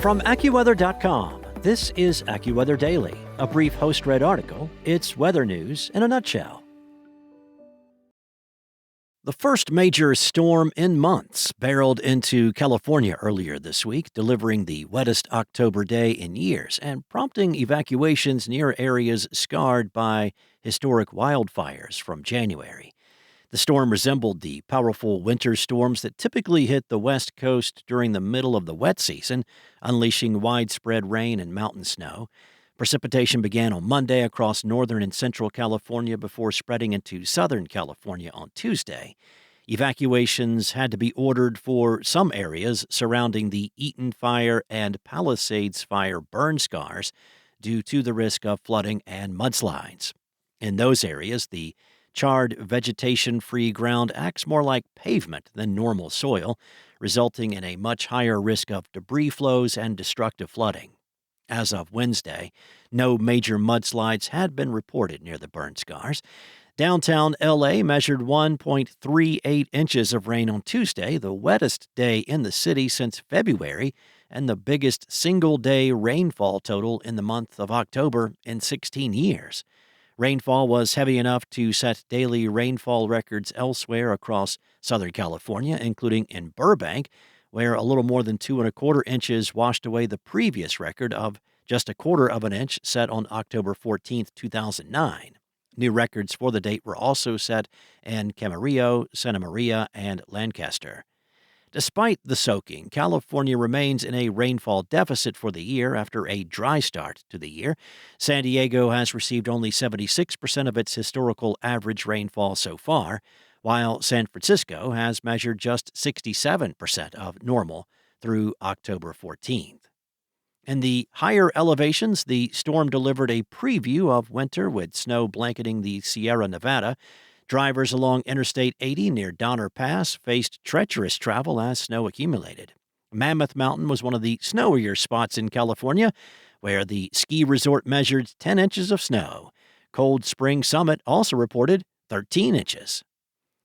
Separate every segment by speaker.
Speaker 1: From AccuWeather.com, this is AccuWeather Daily, a brief host-read article. It's weather news in a nutshell. The first major storm in months barreled into California earlier this week, delivering the wettest October day in years and prompting evacuations near areas scarred by historic wildfires from January. The storm resembled the powerful winter storms that typically hit the West Coast during the middle of the wet season, unleashing widespread rain and mountain snow. Precipitation began on Monday across northern and central California before spreading into southern California on Tuesday. Evacuations had to be ordered for some areas surrounding the Eaton Fire and Palisades Fire burn scars due to the risk of flooding and mudslides. In those areas, the charred vegetation-free ground acts more like pavement than normal soil, resulting in a much higher risk of debris flows and destructive flooding. As of Wednesday, no major mudslides had been reported near the burn scars. Downtown L.A. measured 1.38 inches of rain on Tuesday, the wettest day in the city since February, and the biggest single-day rainfall total in the month of October in 16 years. Rainfall was heavy enough to set daily rainfall records elsewhere across Southern California, including in Burbank, where a little more than 2.25 inches washed away the previous record of just 1/4 inch set on October 14, 2009. New records for the date were also set in Camarillo, Santa Maria, and Lancaster. Despite the soaking, California remains in a rainfall deficit for the year after a dry start to the year. San Diego has received only 76% of its historical average rainfall so far, while San Francisco has measured just 67% of normal through October 14th. In the higher elevations, the storm delivered a preview of winter with snow blanketing the Sierra Nevada. Drivers along Interstate 80 near Donner Pass faced treacherous travel as snow accumulated. Mammoth Mountain was one of the snowier spots in California, where the ski resort measured 10 inches of snow. Cold Spring Summit also reported 13 inches.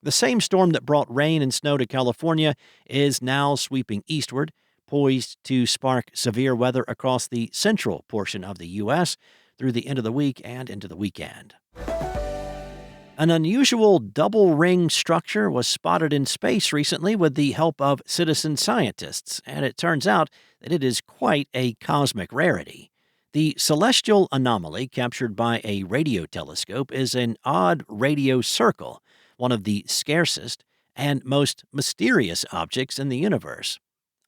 Speaker 1: The same storm that brought rain and snow to California is now sweeping eastward, poised to spark severe weather across the central portion of the U.S. through the end of the week and into the weekend. An unusual double-ring structure was spotted in space recently with the help of citizen scientists, and it turns out that it is quite a cosmic rarity. The celestial anomaly captured by a radio telescope is an odd radio circle, one of the scarcest and most mysterious objects in the universe.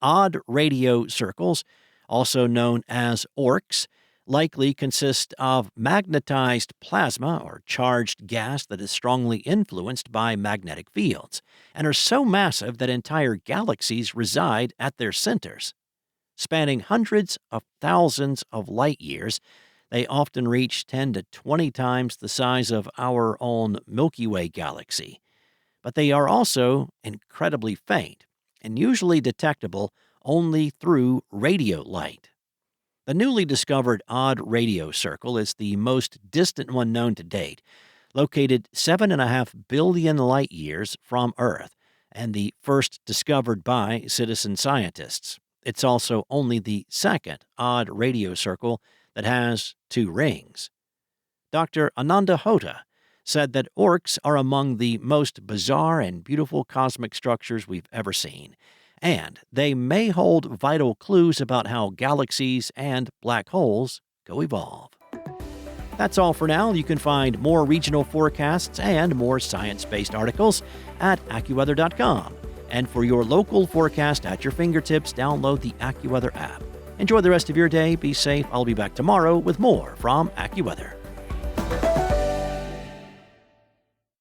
Speaker 1: Odd radio circles, also known as ORCs, likely consist of magnetized plasma or charged gas that is strongly influenced by magnetic fields, and are so massive that entire galaxies reside at their centers. Spanning hundreds of thousands of light years, they often reach 10 to 20 times the size of our own Milky Way galaxy. But they are also incredibly faint and usually detectable only through radio light. The newly discovered odd radio circle is the most distant one known to date, located 7.5 billion light years from Earth, and the first discovered by citizen scientists. It's also only the second odd radio circle that has 2 rings. Dr. Ananda Hota said that ORCs are among the most bizarre and beautiful cosmic structures we've ever seen, and they may hold vital clues about how galaxies and black holes go evolve. That's all for now. You can find more regional forecasts and more science-based articles at AccuWeather.com. And for your local forecast at your fingertips, download the AccuWeather app. Enjoy the rest of your day. Be safe. I'll be back tomorrow with more from AccuWeather.